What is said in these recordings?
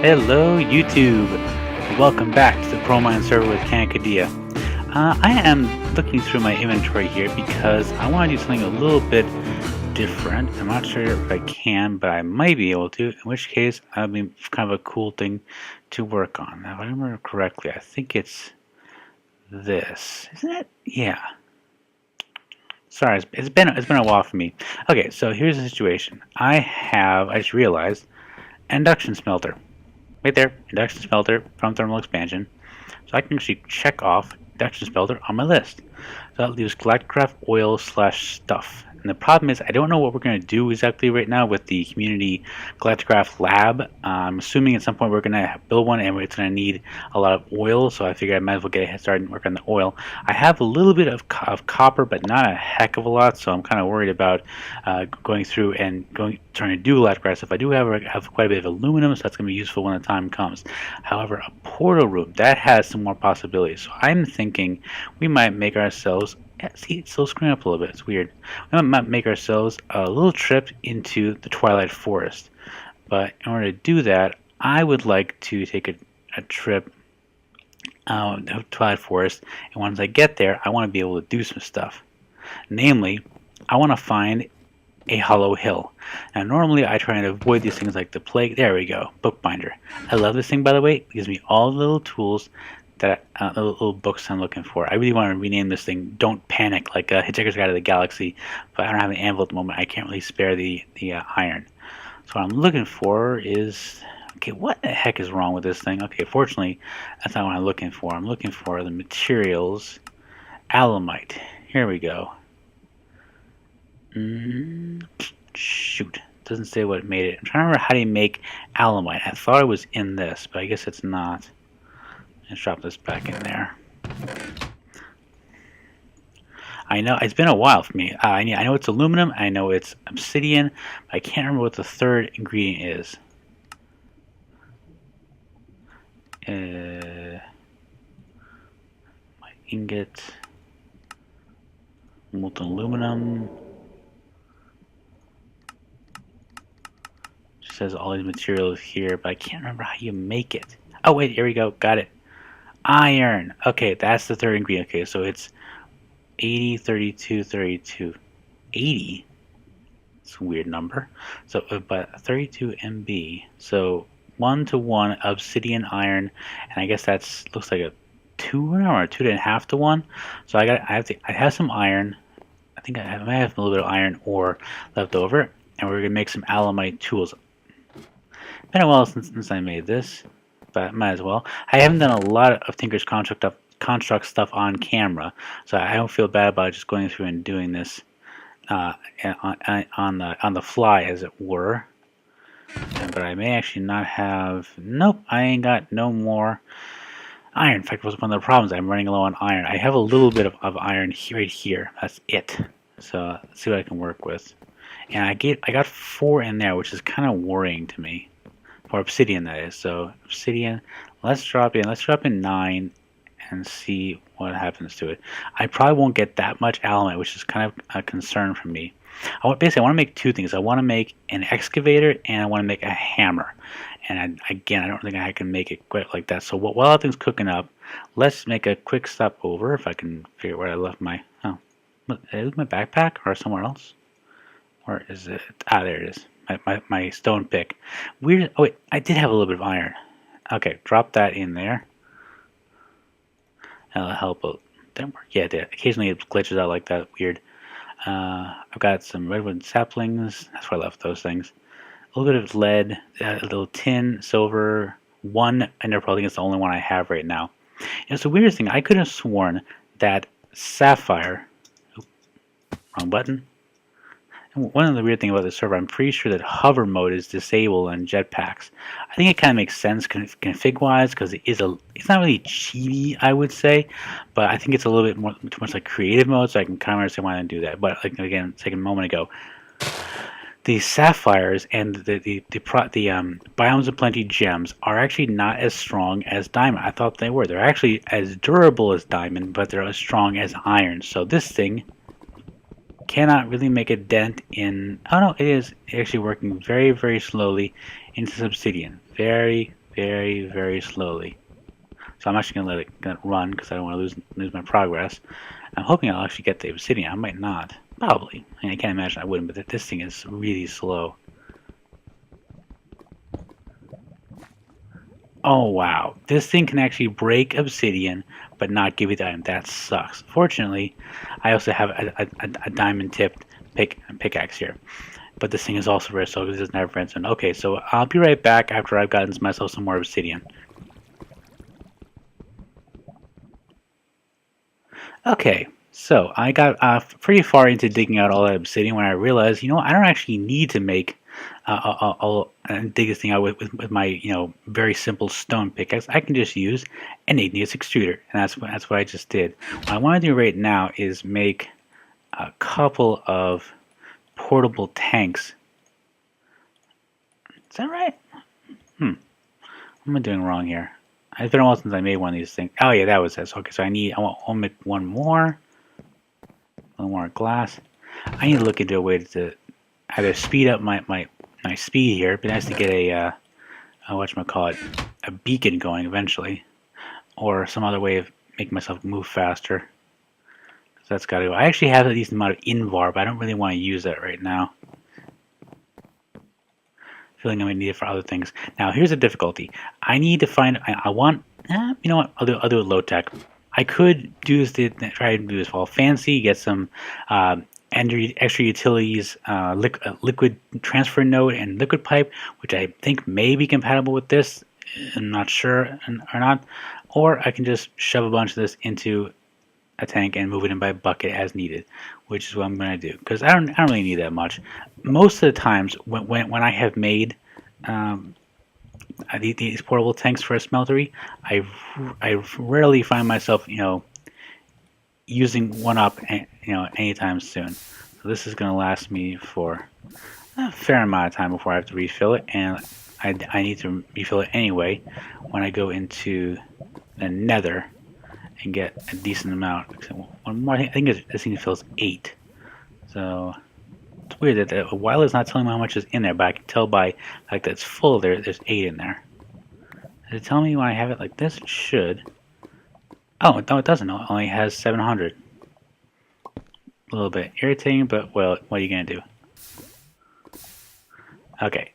Hello YouTube! Welcome back to the ProMine server with Kankadia. I am looking through my inventory here because I want to do something a little bit different. I'm not sure if I can, but I might be able to, in which case that'll be kind of a cool thing to work on. Now, if I remember correctly, I think it's this. Isn't it? Yeah. Sorry, it's been a while for me. Okay, so here's the situation. I just realized, induction smelter. Right there, induction smelter from thermal expansion. So I can actually check off induction smelter on my list. So that leaves galacticraft oil / stuff. And the problem is I don't know what we're going to do exactly right now with the community galacticraft lab. I'm assuming at some point we're going to build one and it's going to need a lot of oil, so I figured I might as well get a head start and work on the oil. I have a little bit of copper, but not a heck of a lot, so I'm kind of worried about going through and trying to do galacticraft stuff. I do have quite a bit of aluminum, so that's going to be useful when the time comes. However, a portal room, that has some more possibilities. So I'm thinking we might make ourselves, see, it's still screwing up a little bit, it's weird. We might make ourselves a little trip into the Twilight Forest. But in order to do that, I would like to take a trip out of Twilight Forest, and once I get there, I want to be able to do some stuff. Namely, I want to find a hollow hill. Now normally I try and avoid these things like the plague. There we go, bookbinder. I love this thing, by the way. It gives me all the little tools that little books I'm looking for. I really want to rename this thing Don't Panic, like Hitchhiker's Guide to the Galaxy, but I don't have an anvil at the moment. I can't really spare the iron. So what I'm looking for is, okay, what the heck is wrong with this thing? Okay, fortunately that's not what I'm looking for. I'm looking for the materials. Alumite. Here we go. Shoot, doesn't say what made it. I'm trying to remember how do you make alumite. I thought it was in this, but I guess it's not. Let's drop this back in there. I know it's been a while for me. I know it's aluminum. I know it's obsidian. But I can't remember what the third ingredient is. My ingot, molten aluminum. Says all these materials here, but I can't remember how you make it. Oh wait, here we go, got it. Iron. Okay, that's the third ingredient. Okay, so it's 80, 32, 32. 80? It's a weird number. So, but 32 MB. So 1-to-1 obsidian iron, and I guess that's looks like a 2 or 2.5 to 1. So I have some iron. I think I might have a little bit of iron ore left over, and we're gonna make some alumite tools. Been a while since I made this, but might as well. I haven't done a lot of Tinker's Construct stuff on camera, so I don't feel bad about just going through and doing this on the fly, as it were. But I may actually not have. Nope, I ain't got no more iron. In fact, it was one of the problems. I'm running low on iron. I have a little bit of iron right here. That's it. So let's see what I can work with. And I got 4 in there, which is kind of worrying to me. For obsidian, that is. So obsidian, let's drop in 9 and see what happens to it. I probably won't get that much alumite, which is kind of a concern for me. Basically, I want to make 2 things. I want to make an excavator and I want to make a hammer. And again, I don't think I can make it quite like that. So while that thing's cooking up, let's make a quick stop over. If I can figure out where I left my, is my backpack or somewhere else? Where is it? Ah, there it is. My stone pick. Weird. Oh wait, I did have a little bit of iron. Okay, drop that in there. That'll help. Didn't work. Yeah, it did. Occasionally it glitches out like that. Weird. I've got some redwood saplings. That's where I left those things. A little bit of lead, a little tin, silver. 1 ender pearl. I think it's the only one I have right now. It's the weirdest thing. I could have sworn that sapphire. Oops, wrong button. One of the weird things about this server, I'm pretty sure that hover mode is disabled on jetpacks. I think it kind of makes sense config-wise because it's not really cheaty, I would say, but I think it's a little bit more too much like creative mode, so I can kind of understand why I do that. But like again, like a moment ago, the sapphires and the biomes of plenty gems are actually not as strong as diamond. I thought they were. They're actually as durable as diamond, but they're as strong as iron. So this thing cannot really make a dent in. Oh no, it is actually working very, very slowly into obsidian. Very, very, very slowly. So I'm actually gonna let it run because I don't want to lose my progress. I'm hoping I'll actually get the obsidian. I might not. Probably. I mean, I can't imagine I wouldn't, but this thing is really slow. Oh wow, this thing can actually break obsidian, but not give you the item. That sucks. Fortunately, I also have a diamond-tipped pickaxe here, but this thing is also very slow because it doesn't have redstone. Okay, so I'll be right back after I've gotten myself some more obsidian. Okay, so I got pretty far into digging out all that obsidian when I realized, you know, I don't actually need to make dig this thing out with my, you know, very simple stone pickaxe. I can just use an igneous extruder, and that's what I just did. What I want to do right now is make a couple of portable tanks. Is that right? What am I doing wrong here? It's been a while since I made one of these things. Oh yeah, that was it. So, okay, so I'll make one more glass. I need to look into a way to either speed up my speed here. It'd be nice to get a whatchamacallit, a beacon going eventually, or some other way of making myself move faster. So that's got to go. I actually have a decent amount of invar, but I don't really want to use that right now. Feeling I might need it for other things. Now here's the difficulty. I need to find. I want. You know what? I'll do it low tech. I could do this. Try to do this all fancy. Get some extra utilities, liquid transfer node and liquid pipe, which I think may be compatible with this. I'm not sure or not. Or I can just shove a bunch of this into a tank and move it in by bucket as needed, which is what I'm going to do because I don't really need that much. Most of the times when I have made these portable tanks for a smeltery, I rarely find myself, you know, using one up, you know, anytime soon. So this is going to last me for a fair amount of time before I have to refill it, and I need to refill it anyway when I go into the Nether and get a decent amount. One more, I think this thing fills 8. So it's weird that a while is not telling me how much is in there, but I can tell by like that it's full. There's 8 in there. Does it tell me when I have it like this? It should. Oh no, it doesn't. It only has 700. A little bit irritating, but well, what are you gonna do? Okay.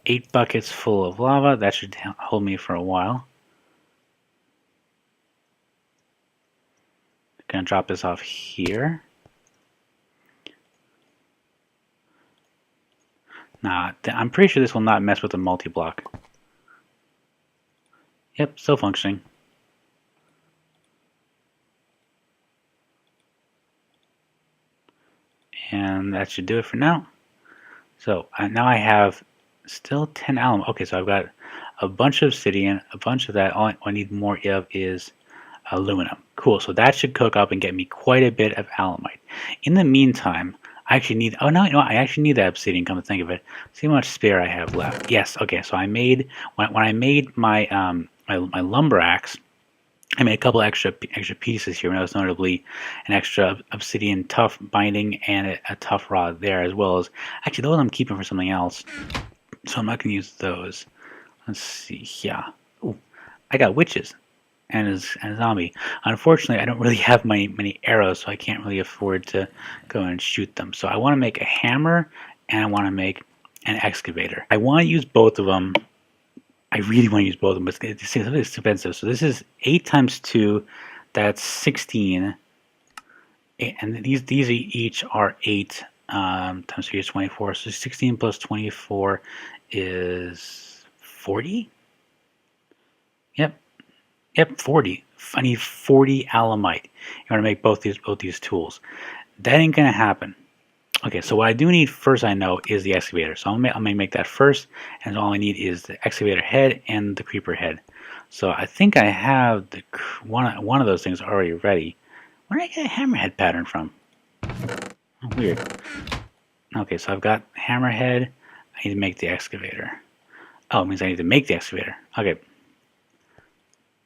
8 buckets full of lava. That should hold me for a while. Gonna drop this off here. Nah, I'm pretty sure this will not mess with the multi-block. Yep, still functioning. And that should do it for now. So now I have still 10 alum. Okay, so I've got a bunch of obsidian, a bunch of that. All I need more of is aluminum. Cool, so that should cook up and get me quite a bit of alumite. In the meantime, I actually need, oh no, I actually need that obsidian, come to think of it. See how much spare I have left. Yes, okay, so I made, when I made my my lumber axe, I made a couple extra pieces here, most notably an extra obsidian tough binding and a tough rod there, as well as, actually those I'm keeping for something else, so I'm not going to use those. Let's see, yeah. Ooh, I got witches and a zombie. Unfortunately, I don't really have many arrows, so I can't really afford to go and shoot them. So I want to make a hammer and I want to make an excavator. I want to use both of them. I really want to use both of them, but it's expensive. So this is 8 times 2, that's 16. And these each are 8 times 3 is 24. So 16 plus 24 is 40? Yep, 40. I need 40 alumite. You want to make both these tools. That ain't gonna happen. Okay, so what I do need first, I know, is the excavator. So I'm gonna make that first, and all I need is the excavator head and the creeper head. So I think I have the one of those things already ready. Where did I get a hammerhead pattern from? Oh, weird. Okay, so I've got hammerhead. I need to make the excavator. Oh, it means I need to make the excavator. Okay.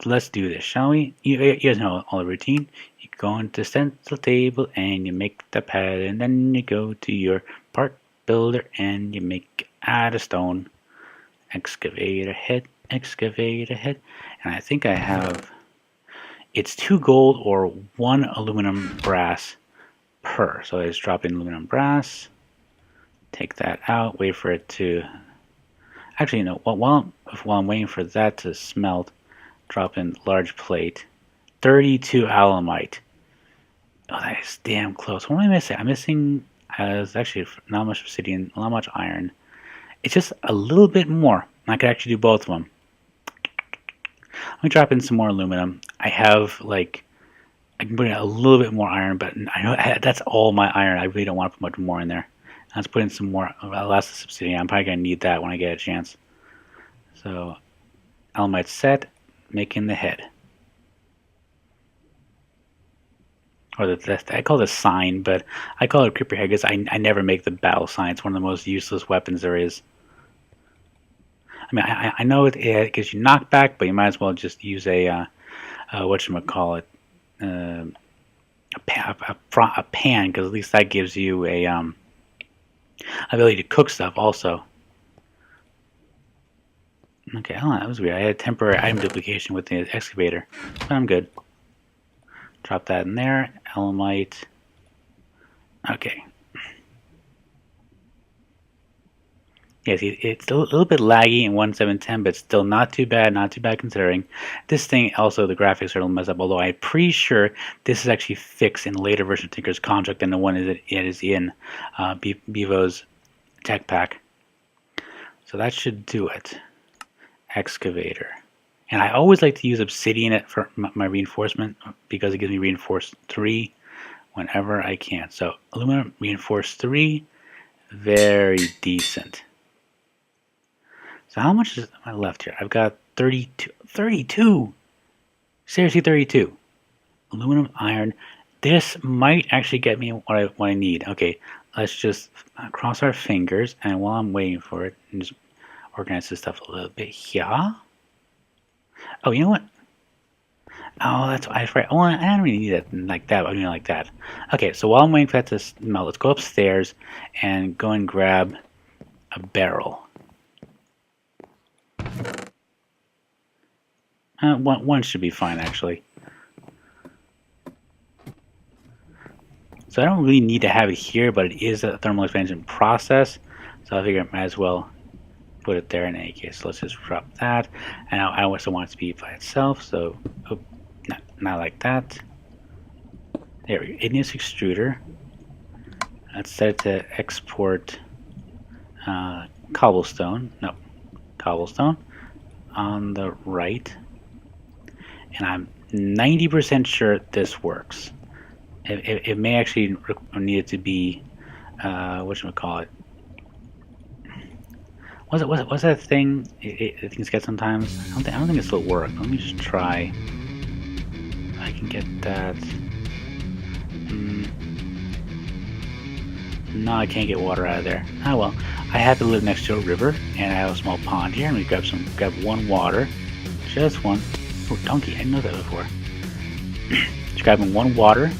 Let's do this, shall we? You guys know all the routine. You go into the stencil table and you make the pad, and then you go to your part builder and you make add a stone, Excavator head, excavator head. And I think I have, it's 2 gold or 1 aluminum brass per. So I just drop in aluminum brass, take that out, wait for it to, actually, no, while I'm waiting for that to smelt, drop in large plate, 32 alumite. Oh, that is damn close. What am I missing? I'm missing, it's actually not much obsidian, not much iron. It's just a little bit more. I could actually do both of them. Let me drop in some more aluminum. I have, like, I can put in a little bit more iron, but I know that's all my iron. I really don't want to put much more in there. Let's put in some more less obsidian. I'm probably going to need that when I get a chance. So, Alumite set, making the head. Or I call it a sign, but I call it a creeper head because I never make the battle sign. It's one of the most useless weapons there is. I mean, I know it gives you knockback, but you might as well just use a whatchamacallit, a pan, because at least that gives you a ability to cook stuff also. Okay, oh, that was weird. I had temporary item duplication with the excavator, but I'm good. Drop that in there. Alumite. Okay. Yes, it's a little bit laggy in 1.7.10, but still not too bad considering. This thing, also, the graphics are a little messed up, although I'm pretty sure this is actually fixed in the later version of Tinker's Contract than the one that it is in Bevo's tech pack. So that should do it. Excavator. And I always like to use obsidian for my reinforcement because it gives me reinforced 3 whenever I can. So aluminum reinforced 3, very decent. So how much is my left here? I've got 32. 32! Seriously, 32. Aluminum, iron. This might actually get me what I need. Okay, let's just cross our fingers, and while I'm waiting for it, and just organize this stuff a little bit here. Oh, you know what? Oh, that's right. Oh, I don't really need it like that. I mean, like that. Okay, so while I'm waiting for that to smelt, let's go upstairs and go and grab a barrel. One should be fine, actually. So I don't really need to have it here, but it is a thermal expansion process. So I figure I might as well put it there in any case. So let's just drop that. And I also want it to be by itself. So, oh, not like that. There we go. Igneous extruder. Let's set it to export cobblestone. No, cobblestone on the right. And I'm 90% sure this works. It may actually need it to be, whatchamacallit. What's that thing? Things get sometimes. I don't think it still works. Let me just try. If I can get that. No, I can't get water out of there. Oh well. I happen to live next to a river, and I have a small pond here. Let me grab one water, just one. Oh, donkey! I didn't know that before. Just grabbing one water.